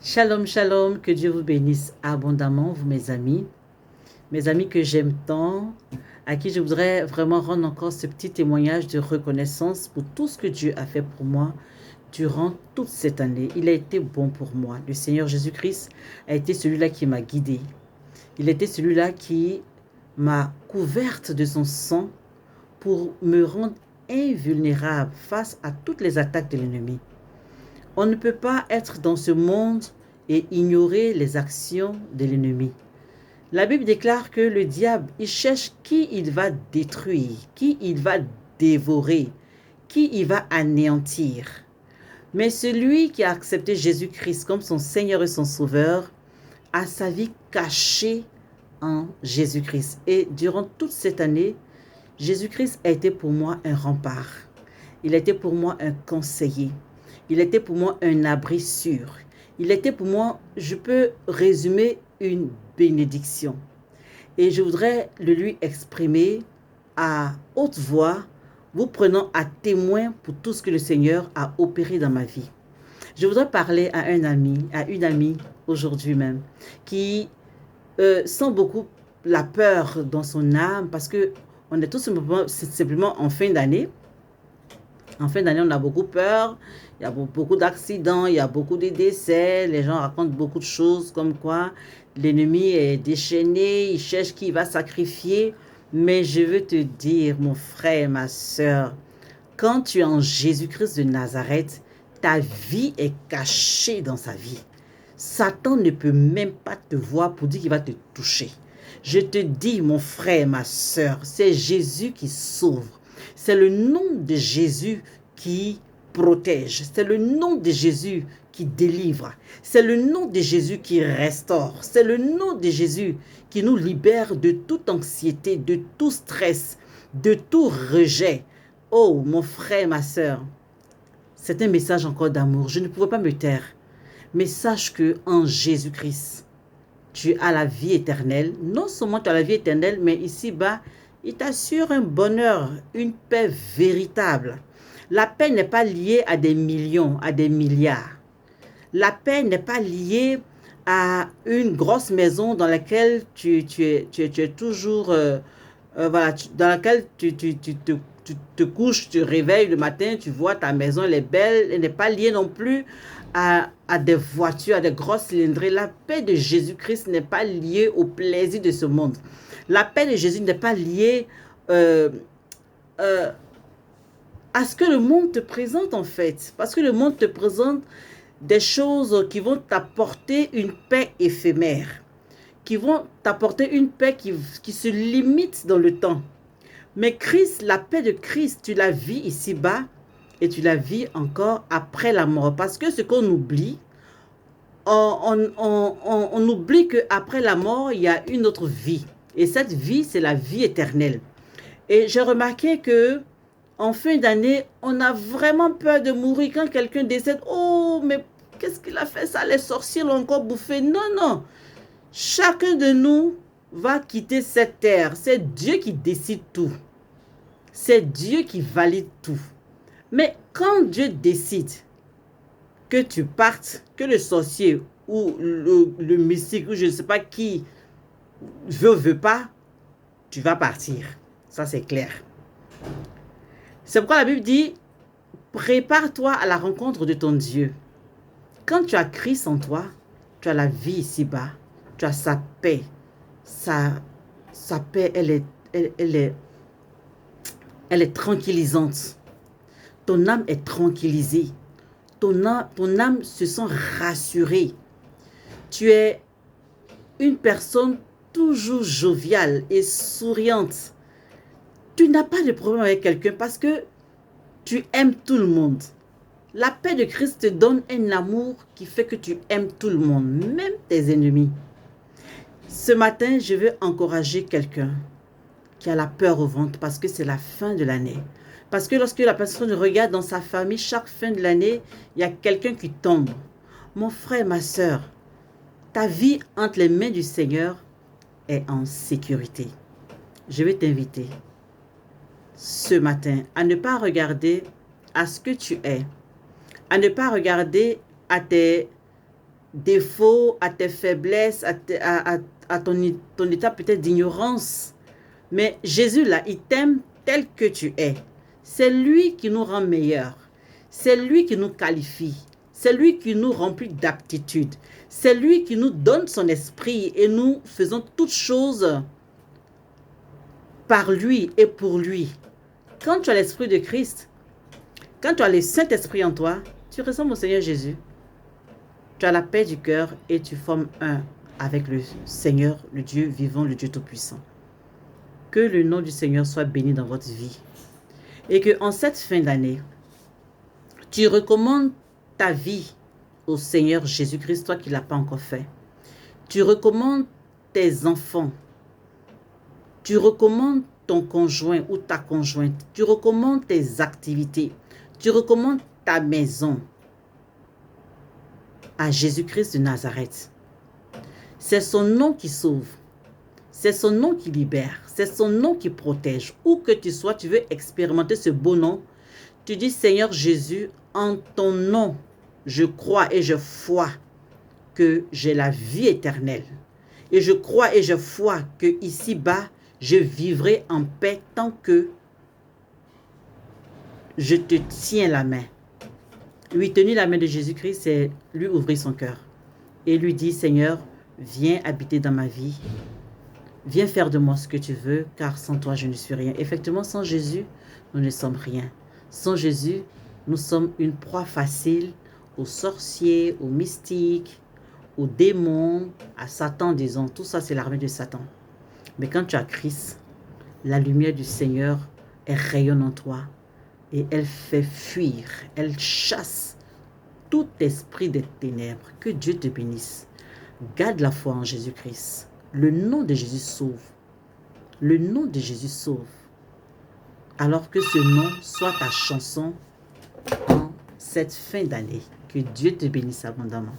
Shalom, shalom, que Dieu vous bénisse abondamment, vous mes amis que j'aime tant, à qui je voudrais vraiment rendre encore ce petit témoignage de reconnaissance pour tout ce que Dieu a fait pour moi durant toute cette année. Il a été bon pour moi. Le Seigneur Jésus-Christ a été celui-là qui m'a guidé. Il a été celui-là qui m'a couverte de son sang pour me rendre invulnérable face à toutes les attaques de l'ennemi. On ne peut pas être dans ce monde et ignorer les actions de l'ennemi. La Bible déclare que le diable, il cherche qui il va détruire, qui il va dévorer, qui il va anéantir. Mais celui qui a accepté Jésus-Christ comme son Seigneur et son Sauveur a sa vie cachée en Jésus-Christ. Et durant toute cette année, Jésus-Christ a été pour moi un rempart. Il a été pour moi un conseiller. Il était pour moi un abri sûr. Il était pour moi, je peux résumer, une bénédiction. Et je voudrais le lui exprimer à haute voix, vous prenant à témoin pour tout ce que le Seigneur a opéré dans ma vie. Je voudrais parler à un ami, à une amie aujourd'hui même, qui sent beaucoup la peur dans son âme parce que on est tout simplement en fin d'année. En fin d'année, on a beaucoup peur. Il y a beaucoup d'accidents, il y a beaucoup de décès. Les gens racontent beaucoup de choses comme quoi l'ennemi est déchaîné, il cherche qui va sacrifier. Mais je veux te dire, mon frère, ma soeur, quand tu es en Jésus-Christ de Nazareth, ta vie est cachée dans sa vie. Satan ne peut même pas te voir pour dire qu'il va te toucher. Je te dis, mon frère, ma soeur, c'est Jésus qui sauve. C'est le nom de Jésus qui protège. C'est le nom de Jésus qui délivre. C'est le nom de Jésus qui restaure. C'est le nom de Jésus qui nous libère de toute anxiété, de tout stress, de tout rejet. Oh, mon frère, ma soeur, c'est un message encore d'amour. Je ne pouvais pas me taire. Mais sache que en Jésus-Christ, tu as la vie éternelle. Non seulement tu as la vie éternelle, mais ici-bas, il t'assure un bonheur, une paix véritable. La paix n'est pas liée à des millions, à des milliards. La paix n'est pas liée à une grosse maison dans laquelle tu es toujours, voilà, dans laquelle tu te couches, tu te réveilles le matin, tu vois ta maison, elle est belle. Elle n'est pas liée non plus à des voitures, à des grosses cylindrées. La paix de Jésus-Christ n'est pas liée au plaisir de ce monde. La paix de Jésus n'est pas liée euh, euh, à ce que le monde te présente en fait. Parce que le monde te présente des choses qui vont t'apporter une paix éphémère, qui vont t'apporter une paix qui se limite dans le temps. Mais Christ, la paix de Christ, tu la vis ici-bas et tu la vis encore après la mort. Parce que ce qu'on oublie, on oublie qu'après la mort, il y a une autre vie. Et cette vie, c'est la vie éternelle. Et j'ai remarqué que en fin d'année, on a vraiment peur de mourir quand quelqu'un décède. Oh, mais qu'est-ce qu'il a fait ça? Les sorciers l'ont encore bouffé. Non, non. Chacun de nous va quitter cette terre. C'est Dieu qui décide tout. C'est Dieu qui valide tout. Mais quand Dieu décide que tu partes, que le sorcier ou le mystique ou je ne sais pas qui veut pas, tu vas partir. Ça, c'est clair. C'est pourquoi la Bible dit, prépare-toi à la rencontre de ton Dieu. Quand tu as Christ en toi, tu as la vie ici-bas, tu as sa paix. Sa paix, elle est tranquillisante. Ton âme est tranquillisée. Ton âme se sent rassurée. Tu es une personne toujours joviale et souriante. Tu n'as pas de problème avec quelqu'un parce que tu aimes tout le monde. La paix de Christ te donne un amour qui fait que tu aimes tout le monde, même tes ennemis. Ce matin, je veux encourager quelqu'un qui a la peur au ventre parce que c'est la fin de l'année. Parce que lorsque la personne regarde dans sa famille, chaque fin de l'année, il y a quelqu'un qui tombe. Mon frère, ma soeur, ta vie entre les mains du Seigneur est en sécurité. Je vais t'inviter ce matin à ne pas regarder à ce que tu es, à ne pas regarder à tes défauts, à tes faiblesses, à ton état peut-être d'ignorance. Mais Jésus, là, il t'aime tel que tu es. C'est lui qui nous rend meilleurs. C'est lui qui nous qualifie. C'est lui qui nous remplit d'aptitude. C'est lui qui nous donne son esprit et nous faisons toutes choses par lui et pour lui. Quand tu as l'esprit de Christ, quand tu as le Saint-Esprit en toi, tu ressembles au Seigneur Jésus. Tu as la paix du cœur et tu formes un avec le Seigneur, le Dieu vivant, le Dieu Tout-Puissant. Que le nom du Seigneur soit béni dans votre vie. Et que en cette fin d'année, tu recommandes ta vie au Seigneur Jésus-Christ, toi qui ne l'as pas encore fait. Tu recommandes tes enfants. Tu recommandes ton conjoint ou ta conjointe. Tu recommandes tes activités. Tu recommandes ta maison à Jésus-Christ de Nazareth. C'est son nom qui sauve. C'est son nom qui libère. C'est son nom qui protège. Où que tu sois, tu veux expérimenter ce beau nom. Tu dis, Seigneur Jésus, en ton nom, je crois et je foi que j'ai la vie éternelle. Et je crois et je foi que ici-bas, je vivrai en paix tant que je te tiens la main. Lui tenir la main de Jésus-Christ, c'est lui ouvrir son cœur. Et lui dire, Seigneur, viens habiter dans ma vie. Viens faire de moi ce que tu veux, car sans toi, je ne suis rien. Effectivement, sans Jésus, nous ne sommes rien. Sans Jésus, nous sommes une proie facile aux sorciers, aux mystiques, aux démons, à Satan, disons. Tout ça, c'est l'armée de Satan. Mais quand tu as Christ, la lumière du Seigneur, elle rayonne en toi et elle fait fuir, elle chasse tout esprit des ténèbres. Que Dieu te bénisse. Garde la foi en Jésus-Christ. Le nom de Jésus sauve. Le nom de Jésus sauve. Alors que ce nom soit ta chanson en cette fin d'année. Que Dieu te bénisse abondamment.